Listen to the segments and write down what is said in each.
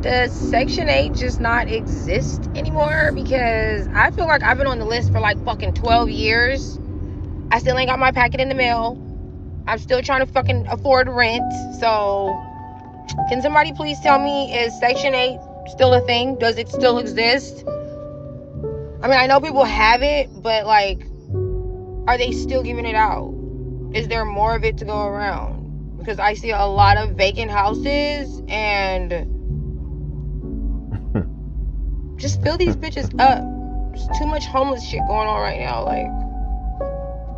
Does Section 8 just not exist anymore? Because I feel like I've been on the list for like fucking 12 years. I still ain't got my packet in the mail. I'm still trying to fucking afford rent. So, can somebody please tell me, is Section 8 still a thing? Does it still exist? I mean, I know people have it, but like, are they still giving it out? Is there more of it to go around? Because I see a lot of vacant houses and just fill these bitches up. There's too much homeless shit going on right now. Like,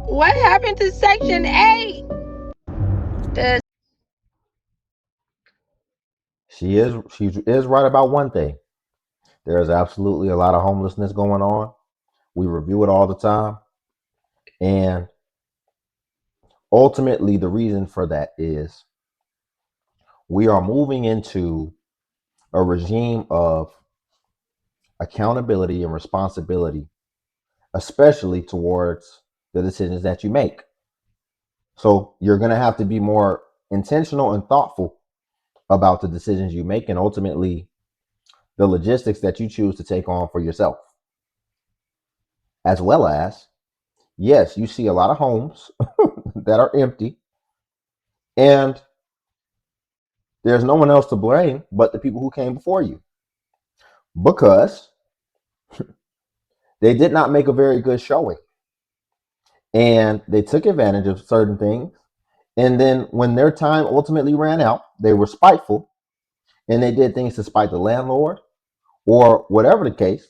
what happened to Section 8? Does She is right about one thing. There is absolutely a lot of homelessness going on. We review it all the time. And ultimately, the reason for that is we are moving into a regime of accountability and responsibility, especially towards the decisions that you make. So you're going to have to be more intentional and thoughtful about the decisions you make and ultimately the logistics that you choose to take on for yourself. As well as, yes, you see a lot of homes that are empty, and there's no one else to blame but the people who came before you because they did not make a very good showing and they took advantage of certain things. And then when their time ultimately ran out, they were spiteful and they did things to spite the landlord or whatever the case.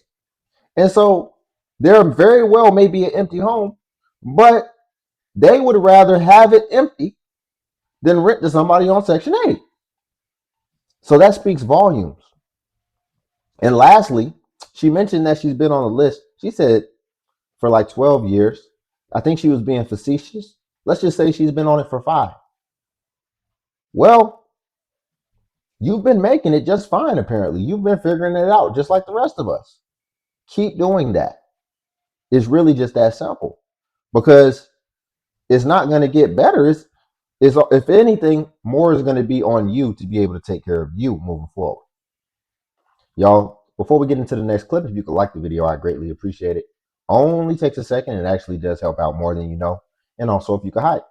And so there very well may be an empty home, but they would rather have it empty than rent to somebody on Section 8. So that speaks volumes. And lastly, she mentioned that she's been on a list. She said for like 12 years. I think she was being facetious. Let's just say she's been on it for 5. Well, you've been making it just fine, apparently. You've been figuring it out just like the rest of us. Keep doing that. It's really just that simple because it's not going to get better. It's, if anything, more is going to be on you to be able to take care of you moving forward. Y'all, before we get into the next clip, if you could like the video, I greatly appreciate it. Only takes a second. It actually does help out more than you know. And also, if you could hide.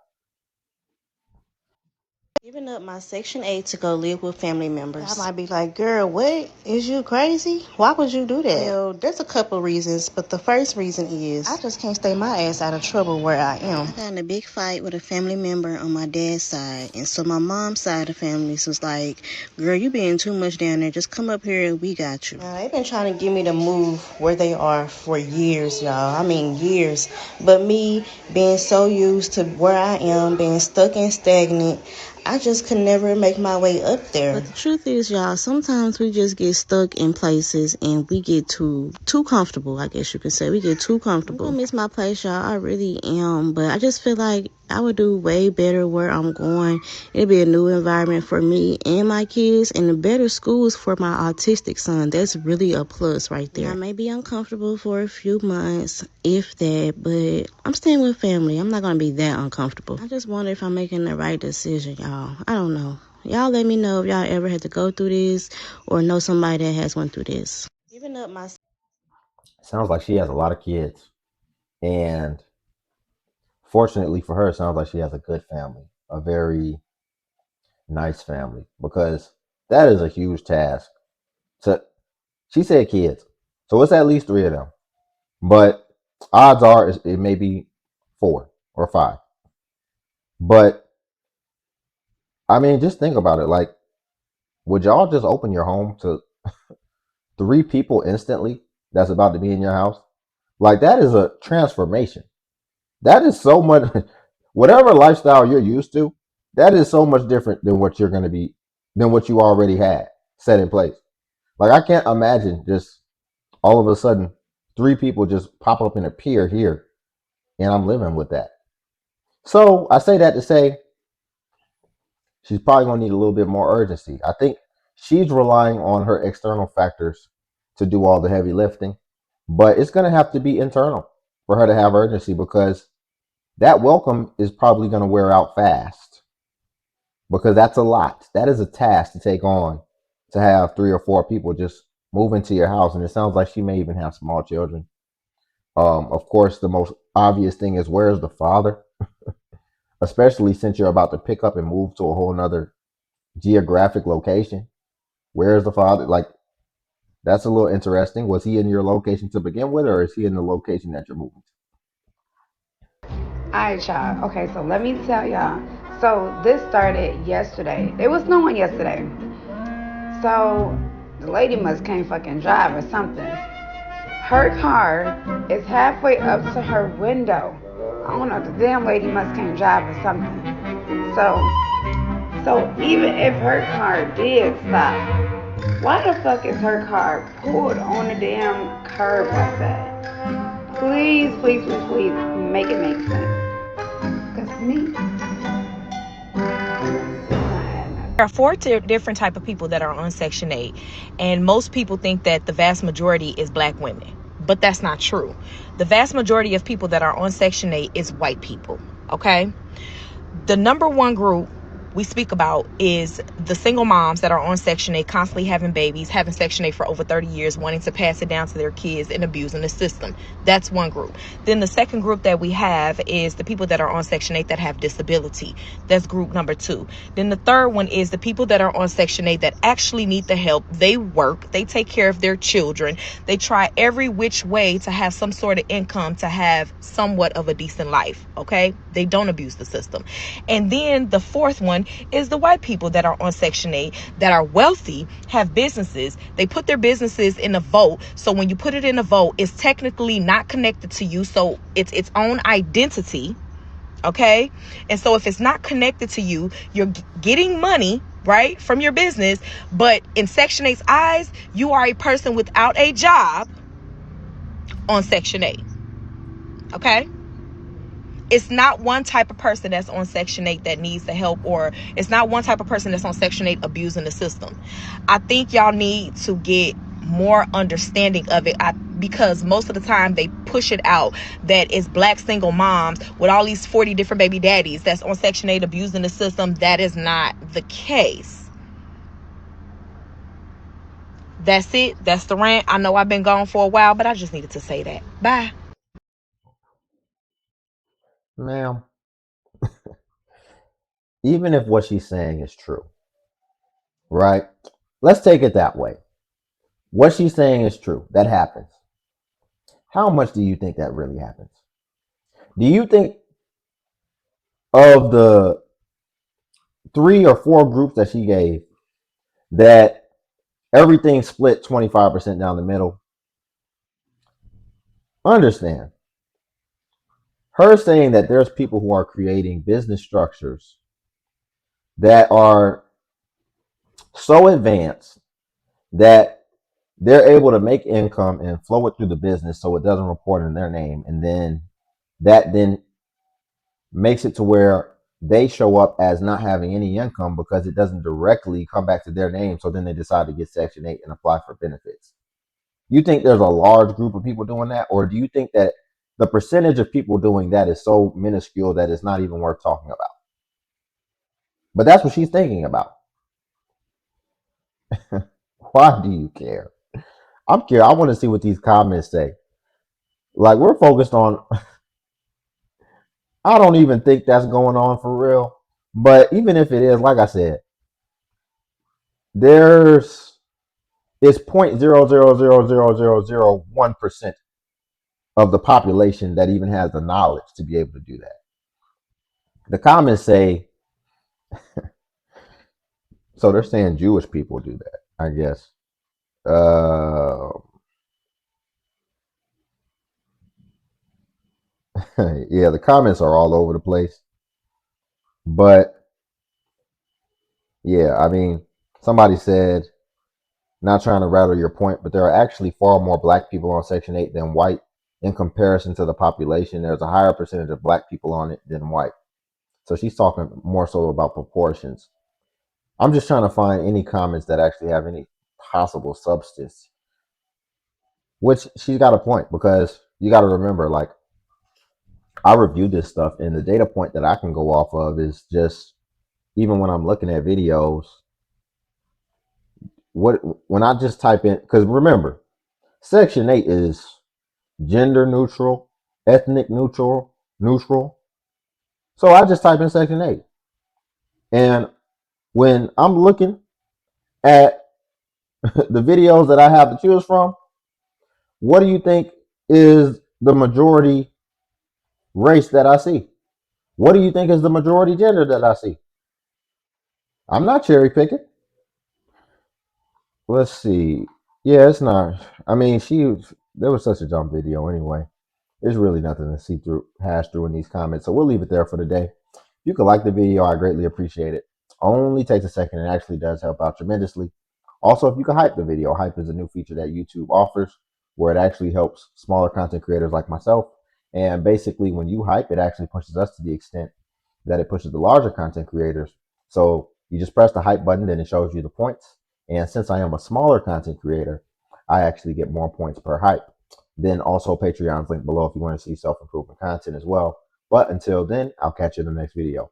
Giving up my Section 8 to go live with family members. I might be like, girl, what? Is you crazy? Why would you do that? Well, there's a couple reasons, but the first reason is I just can't stay my ass out of trouble where I am. I got in a big fight with a family member on my dad's side, and so my mom's side of the family was like, girl, you being too much down there. Just come up here and we got you. They've been trying to get me to move where they are for years, y'all. I mean, years. But me being so used to where I am, being stuck and stagnant, I just could never make my way up there. But the truth is, y'all, sometimes we just get stuck in places and we get too comfortable, I guess you could say. We get too comfortable. I'm gonna miss my place, y'all. I really am. But I just feel like I would do way better where I'm going. It'll be a new environment for me and my kids and a better schools for my autistic son. That's really a plus right there. I may be uncomfortable for a few months, if that, but I'm staying with family. I'm not gonna be that uncomfortable. I just wonder if I'm making the right decision, y'all. I don't know. Y'all let me know if y'all ever had to go through this or know somebody that has went through this. Giving up my Sounds like she has a lot of kids. And fortunately for her, it sounds like she has a good family, a very nice family, because that is a huge task. So she said kids. So it's at least 3 of them. But odds are it may be 4 or 5. But I mean, just think about it. Like, would y'all just open your home to 3 people instantly that's about to be in your house? Like, that is a transformation. That is so much, whatever lifestyle you're used to, that is so much different than what you're going to be, than what you already had set in place. Like, I can't imagine just all of a sudden 3 people just pop up and appear here and I'm living with that. So I say that to say she's probably going to need a little bit more urgency. I think she's relying on her external factors to do all the heavy lifting, but it's going to have to be internal for her to have urgency because that welcome is probably going to wear out fast because that's a lot. That is a task to take on to have 3 or 4 people just move into your house. And it sounds like she may even have small children. Of course, the most obvious thing is, where's the father? Especially since you're about to pick up and move to a whole nother geographic location. Where's the father? Like, that's a little interesting. Was he in your location to begin with, or is he in the location that you're moving Alright, y'all. Okay, so let me tell y'all. So this started yesterday. There was no one yesterday. So the lady must can't fucking drive or something. Her car is halfway up to her window. I don't know. The damn lady must can't drive or something. So even if her car did stop, why the fuck is her car pulled on the damn curb like that? Please, please, please, please, make it make sense. Cause to me, There are four different type of people that are on Section 8, and most people think that the vast majority is black women, but that's not true. The vast majority of people that are on Section 8 is white people, okay? The number one group we speak about is the single moms that are on Section 8, constantly having babies, having Section 8 for over 30 years, wanting to pass it down to their kids and abusing the system. That's one group. Then the second group that we have is the people that are on Section 8 that have disability. That's group number 2. Then the third one is the people that are on Section 8 that actually need the help. They work, they take care of their children, they try every which way to have some sort of income to have somewhat of a decent life, okay? They don't abuse the system. And then the fourth one is the white people that are on Section 8 that are wealthy, have businesses. They put their businesses in a vote. So when you put it in a vote, it's technically not connected to you. So it's its own identity. Okay. And so if it's not connected to you, you're getting money, right, from your business. But in Section 8's eyes, you are a person without a job on Section 8. Okay. It's not one type of person that's on Section 8 that needs the help, or it's not one type of person that's on Section 8 abusing the system. I think y'all need to get more understanding of it, because most of the time they push it out that it's black single moms with all these 40 different baby daddies that's on Section 8 abusing the system. That is not the case. That's it. That's the rant. I know I've been gone for a while, but I just needed to say that. Bye. to? Ma'am, even if what she's saying is true, right? Let's take it that way. What she's saying is true. That happens. How much do you think that really happens? Do you think of the 3 or 4 groups that she gave that everything split 25% down the middle? Understand. Her saying that there's people who are creating business structures that are so advanced that they're able to make income and flow it through the business so it doesn't report in their name. And then that then makes it to where they show up as not having any income because it doesn't directly come back to their name. So then they decide to get Section 8 and apply for benefits. You think there's a large group of people doing that? Or do you think that the percentage of people doing that is so minuscule that it's not even worth talking about? But that's what she's thinking about. Why do you care? I'm curious. I want to see what these comments say. Like, we're focused on, I don't even think that's going on for real. But even if it is, like I said, there's it's 0.0000001% of the population that even has the knowledge to be able to do that. The comments say, so they're saying Jewish people do that, I guess. Yeah, the comments are all over the place. But yeah, I mean, somebody said, not trying to rattle your point, but there are actually far more black people on Section 8 than white in comparison to the population. There's a higher percentage of black people on it than white. So she's talking more so about proportions. I'm just trying to find any comments that actually have any possible substance. Which she's got a point, because you got to remember, like, I review this stuff, and the data point that I can go off of is just, even when I'm looking at videos, what when I just type in, because remember, Section 8 is gender neutral, ethnic neutral. So I just type in Section 8. And when I'm looking at the videos that I have to choose from, what do you think is the majority race that I see? What do you think is the majority gender that I see? I'm not cherry picking. Let's see. Yeah, it's not. I mean, there was such a dumb video anyway. There's really nothing to see through, hash through in these comments. So we'll leave it there for today. If you could like the video, I greatly appreciate it. Only takes a second and actually does help out tremendously. Also, if you could hype the video, hype is a new feature that YouTube offers where it actually helps smaller content creators like myself. And basically, when you hype, it actually pushes us to the extent that it pushes the larger content creators. So you just press the hype button, then it shows you the points. And since I am a smaller content creator, I actually get more points per hype. Then also Patreon's link below if you want to see self-improvement content as well. But until then, I'll catch you in the next video.